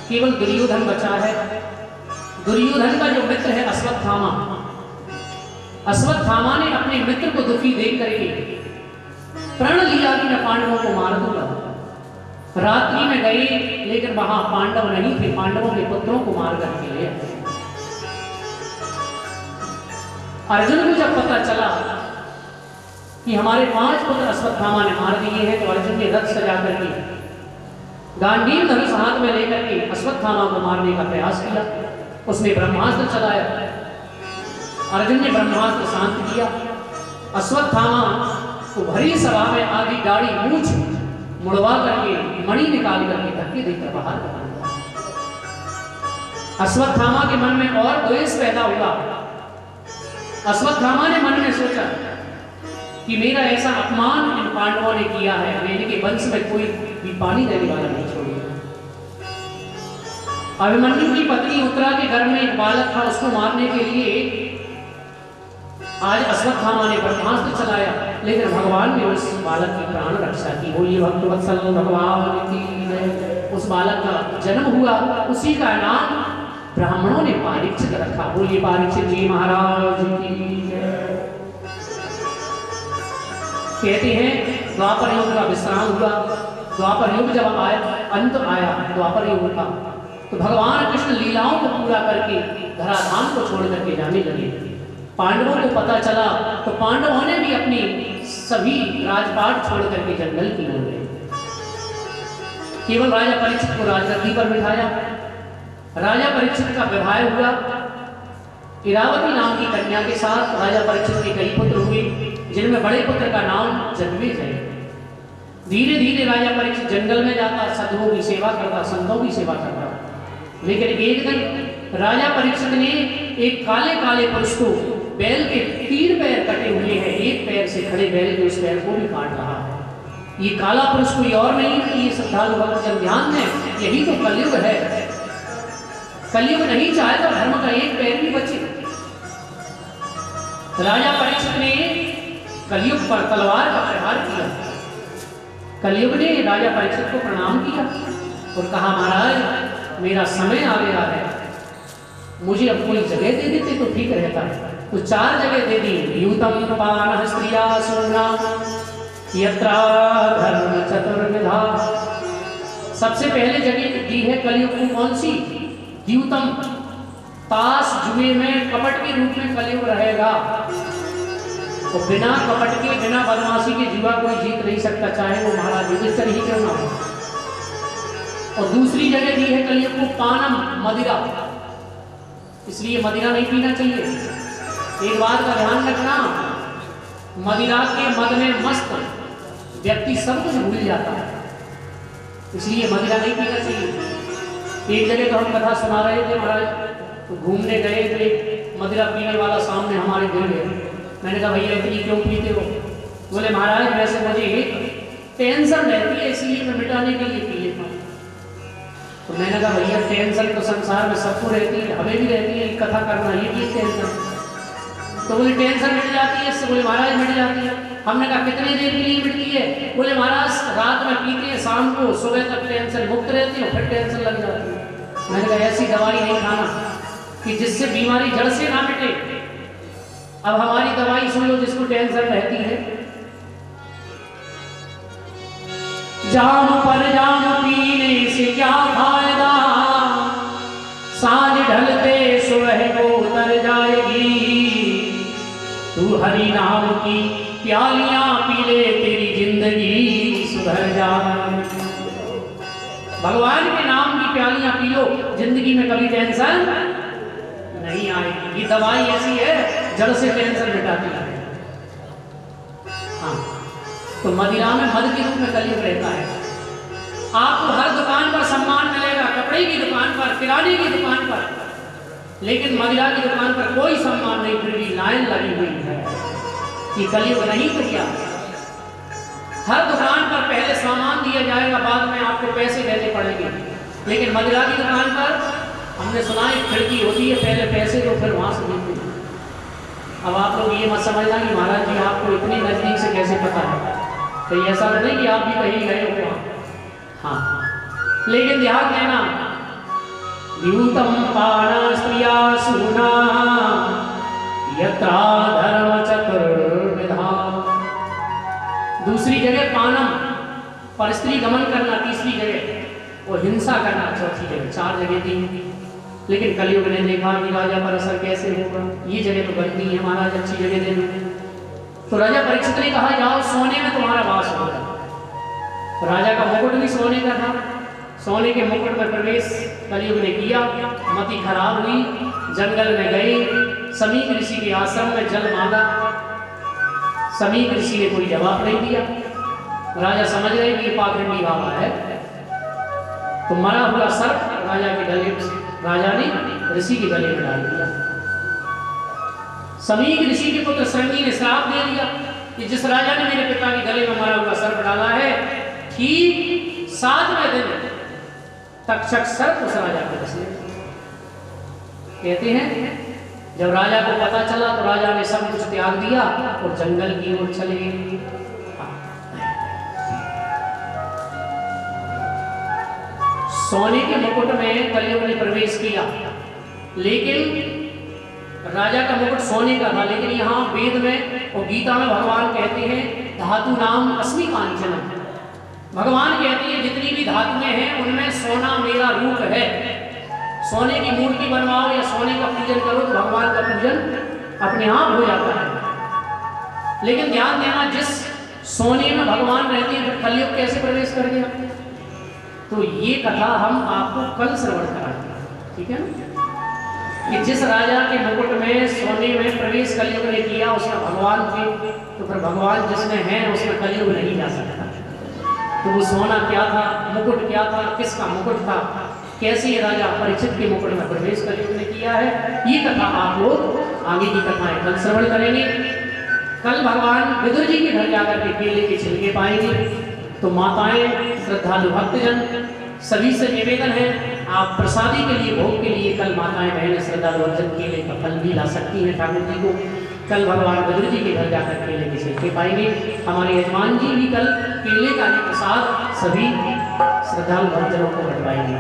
केवल दुर्योधन बचा है। दुर्योधन का जो मित्र है अश्वत्थामा, अश्वत्थामा ने अपने मित्र को दुखी देख करके प्रण लिया कि मैं पांडवों को मार दूंगा। रात्रि में गए लेकिन वहां पांडव नहीं थे, पांडवों के पुत्रों को मार करके ले आए। अर्जुन को जब पता चला कि हमारे 5 पुत्र अश्वत्थामा ने मार दिए हैं, तो अर्जुन ने रथ सजा करके गांडीव धनुष हाथ में लेकर के अश्वत्थामा को मारने का प्रयास किया। उसने ब्रह्मास्त्र चलाया, अर्जुन ने ब्रह्मास्त्र शांत किया। अश्वत्थामा को भरी सभा में आधी दाढ़ी मूंछ मुड़वा करके मणि निकाल करके धक्के देकर बाहर निकाल दिया। अश्वत्थामा के मन में और द्वेष पैदा हुआ। अश्वत्थामा ने मन में सोचा कि मेरा ऐसा अपमान इन पांडवों ने किया है, मैं इनके वंश में कोई भी पानी देने वाला नहीं छोड़ूंगा। अभिमन्यु की पत्नी उत्तरा के घर में एक बालक था, उसको मारने के लिए आज अश्वत्थामा ने ब्रह्मास्त्र चलाया, लेकिन भगवान ने उस बालक की प्राण रक्षा की। बोलिए भक्तवत्सल भगवान की। उस बालक का जन्म हुआ, उसी का नाम ब्राह्मणों ने पारीक्षित रखा। बोलिए पारीक्षित जी महाराज की। कहते हैं द्वापर युग का विश्राम हुआ। द्वापर युग जब आया, अंत आया द्वापर युग का, तो भगवान कृष्ण लीलाओं को पूरा करके धराधाम को छोड़ करके जाने लगे। पांडवों को पता चला तो पांडवों ने भी अपनी सभी राजपाट छोड़ करके जंगल की ओर गए। केवल राजा परीक्षित को राजगद्दी पर बिठाया। राजा परीक्षित का विवाह हुआ। इरावती नाम की कन्या के साथ राजा परीक्षित के कई पुत्र हुए, जिनमें बड़े पुत्र का नाम जन्मेजय है। धीरे धीरे राजा परीक्षित जंगल में जाता, साधुओं की सेवा करता, संतों की सेवा करता। लेकिन एक दिन राजा परीक्षित ने एक काले काले पुरुष को, बैल के 3 पैर कटे हुए हैं, एक पैर से खड़े बैल के उस पैर को भी काट रहा है। ये काला पुरुष कोई और नहीं है, ये श्रद्धालु भक्त जन ध्यान दें, यही तो कलयुग है। कलयुग नहीं चाहे तो धर्म का एक पैर भी बचे। राजा परीक्षित ने कलयुग पर तलवार का प्रहार किया। कलयुग ने राजा परीक्षित को प्रणाम किया और कहा, महाराज मेरा समय आ गया है, मुझे अब कोई जगह दे देते तो ठीक रहता। तो 4 जगह दे दी। यूतम पान स्त्रिया सोना यत्रा धर्म चतुर्विधा। सबसे पहले जगह दी है कलयुग को, कौन सी? द्यूतम, ताश जुए में कपट के रूप में कलयुग रहेगा। तो बिना कपट के, बिना बदमाशी के जुआ कोई जीत नहीं सकता, चाहे वो महाराज युधिष्ठिर ही क्यों ना हो। और दूसरी जगह दी है कलयुग को पानम, मदिरा, इसलिए मदिरा नहीं पीना चाहिए। एक बात का ध्यान रखना, मदिरा के मद में मस्त व्यक्ति सब कुछ भूल जाता है, इसलिए मदिरा नहीं पीना चाहिए। एक जगह तो हम कथा सुना रहे थे महाराज, तो घूमने गए थे, मदिरा पीने वाला सामने हमारे गिर गए। मैंने कहा भैया इतनी क्यों पीते हो? बोले महाराज वैसे मुझे टेंशन रहती है, इसलिए मैं मिटाने के लिए पी लेता हूँ। तो मैंने कहा भैया टेंशन तो संसार में सबको रहती है, हमें भी रहती है, कथा करना ये भी टेंशन। तो बोले टेंशन मिट जाती है इससे? बोले महाराज मिट जाती है। हमने कहा कितने देर के लिए मिटती है? बोले महाराज रात में पीते हैं, शाम को सुबह तक टेंशन मुक्त रहती है, फिर टेंशन लग जाती है। मैंने कहा ऐसी दवाई नहीं खाना कि जिससे बीमारी जड़ से ना मिटे। अब हमारी दवाई सुन लो, जिसको टेंशन रहती है। जाम पर जाम पीने से क्या फायदा, सांझ ढलते सुबह को उतर जाएगी। तू हरि नाम की प्यालियां पी ले, तेरी जिंदगी सुधर जाएगी। भगवान के नाम की प्यालियां पी लो, जिंदगी में कभी टेंशन नहीं आएगी। ये दवाई ऐसी है जड़ से टेंशन मिटाती है। हाँ, तो मदिरा में मद के रूप में कलयुग रहता है। आपको हर दुकान पर सम्मान मिलेगा, कपड़े की दुकान पर, किराने की दुकान पर, लेकिन मदिरा की दुकान पर कोई सम्मान नहीं, फिर भी लाइन लगी हुई है कि कलयुग नहीं तो क्या। हर दुकान पर पहले सामान दिया जाएगा, बाद में आपको पैसे देने पड़ेंगे। लेकिन मदिरा की दुकान पर हमने सुना एक खिड़की होती है, पहले पैसे दो फिर वहां से देते हैं। अब आप लोग ये मत समझना कि महाराज जी आपको इतनी नजदीक से कैसे पता है, तो ऐसा तो नहीं कि आप भी कहीं गए हो वहाँ। हाँ, लेकिन ध्यान देना, द्यूतम पाना स्त्रिया सुना यत्रा धर्म चतुर्विधा। दूसरी जगह पानम पर स्त्री गमन करना, तीसरी जगह वो हिंसा करना, चौथी जगह, 4 जगह थी। लेकिन कलयुग ने देखा कि राजा पर असर कैसे होगा, ये जगह तो बनती है महाराज, अच्छी जगह दे दो। तो राजा परीक्षित ने कहा जाओ सोने में तुम्हारा वास होगा। तो राजा का मुकुट भी सोने का था, सोने के मुकुट में प्रवेश कलयुग ने किया। मति खराब हुई, जंगल में गई, समीक ऋषि के आश्रम में जल मांगा, समीक ऋषि ने कोई जवाब नहीं दिया। राजा समझ गए कि ये पाखंडी बाबा है, तो मरा हुआ सर्प राजा के गले में, राजा ने ऋषि के गले में डाल दिया। समीक ऋषि के पुत्र श्रृंगी ने श्राप दे दिया कि जिस राजा ने मेरे पिता के गले में मरा हुआ सर्प डाला है, ठीक 7वें दिन तक्षक सर्प उस राजा को डस लिया। कहते हैं जब राजा को पता चला तो राजा ने सब कुछ त्याग दिया और जंगल की ओर चले गए। सोने के मुकुट में कलयुग ने प्रवेश किया, लेकिन राजा का मुकुट सोने का था। लेकिन यहाँ वेद में और गीता में भगवान कहते हैं धातु नाम अस्मि कांचन। भगवान कहते हैं जितनी भी धातुएं हैं उनमें सोना मेरा रूप है। सोने की मूर्ति बनवाओ या सोने का पूजन करो तो भगवान का पूजन अपने आप हो जाता है। लेकिन ध्यान देना, जिस सोने में भगवान रहते हैं फिर कलयुग कैसे प्रवेश कर गया, तो ये कथा हम आपको कल श्रवण कराएंगे, ठीक है ना। कि जिस राजा के मुकुट में सोने में प्रवेश कलयुग ने किया उसमें भगवान थे, तो फिर भगवान जिसमें है उसमें कलयुग नहीं जा सकता। तो वो सोना क्या था, मुकुट क्या था, किसका मुकुट था, कैसे ये राजा परीक्षित के मुकुट में प्रवेश कलयुग ने किया है, ये कथा आप लोग आगे की कथाएं कल श्रवण करेंगे। कल भगवान विदुर जी के घर जाकर के केले के छिलके पाएंगे। तो माताएं, श्रद्धालु भक्तजन सभी से निवेदन है, आप प्रसादी के लिए, भोग के लिए कल माताएं बहनें श्रद्धालु भक्तजन केले का फल भी ला सकती हैं ठाकुर जी को। कल भगवान विदुर जी के घर जाकर केले के छिलके पाएंगे। हमारे यजमान जी भी कल केले का ही प्रसाद सभी श्रद्धालु भक्तजनों को बंटवाएंगे।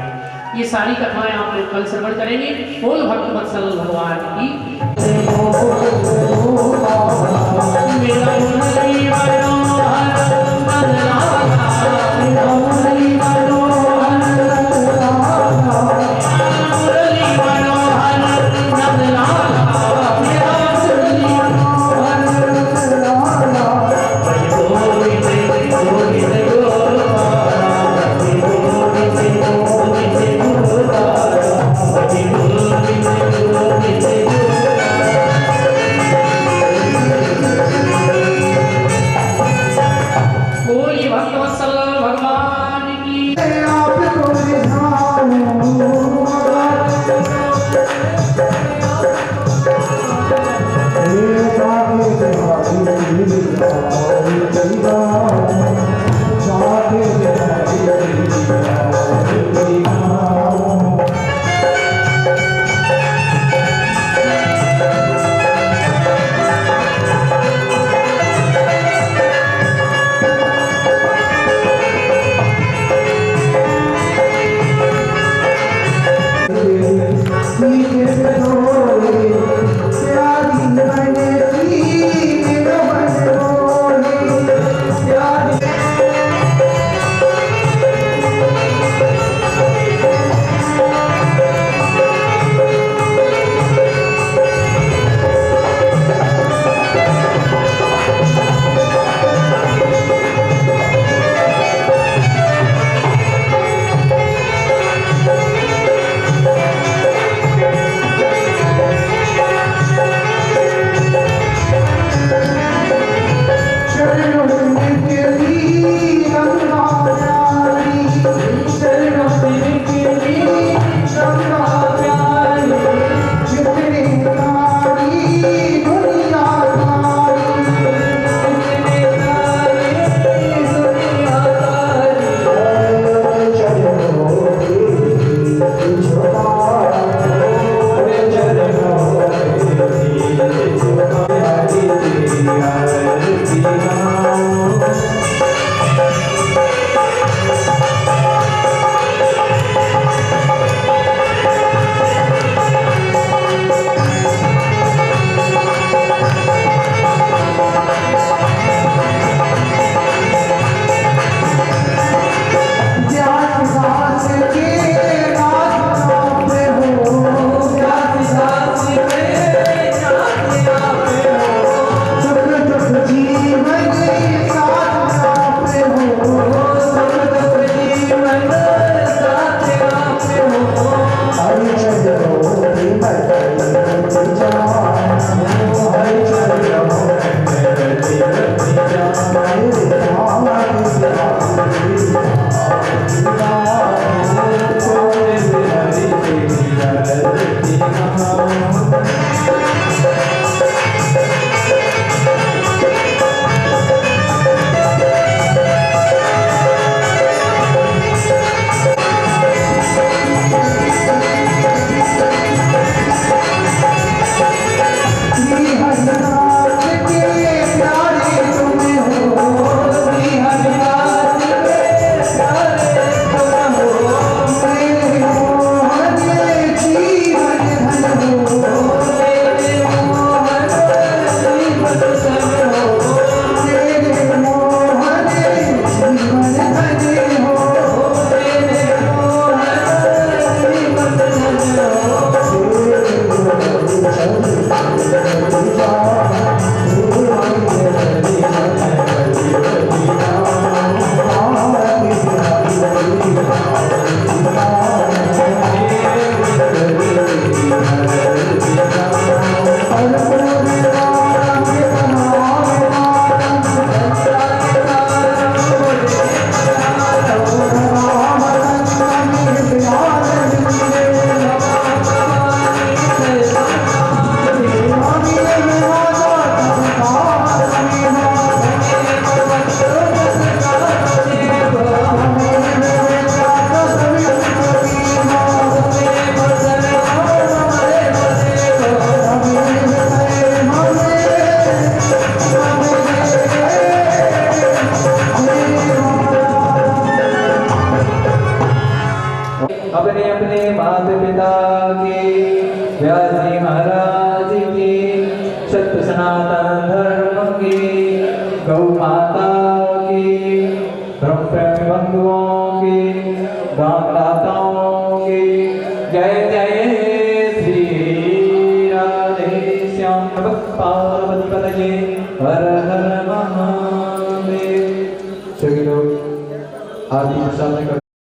ये सारी कथाएं आप लोग कल श्रवण करेंगे। बोल भक्त वत्सल भगवान की। पिता की, व्यास जी महाराज की, सत्य सनातन धर्म की, गौ माता की, धर्म प्रेमी बंधुओं की, दानदाताओं की, जय जय श्री राधे श्याम। पार्वती पतये हर हर महादेव। सभी लोग आरती प्रसाद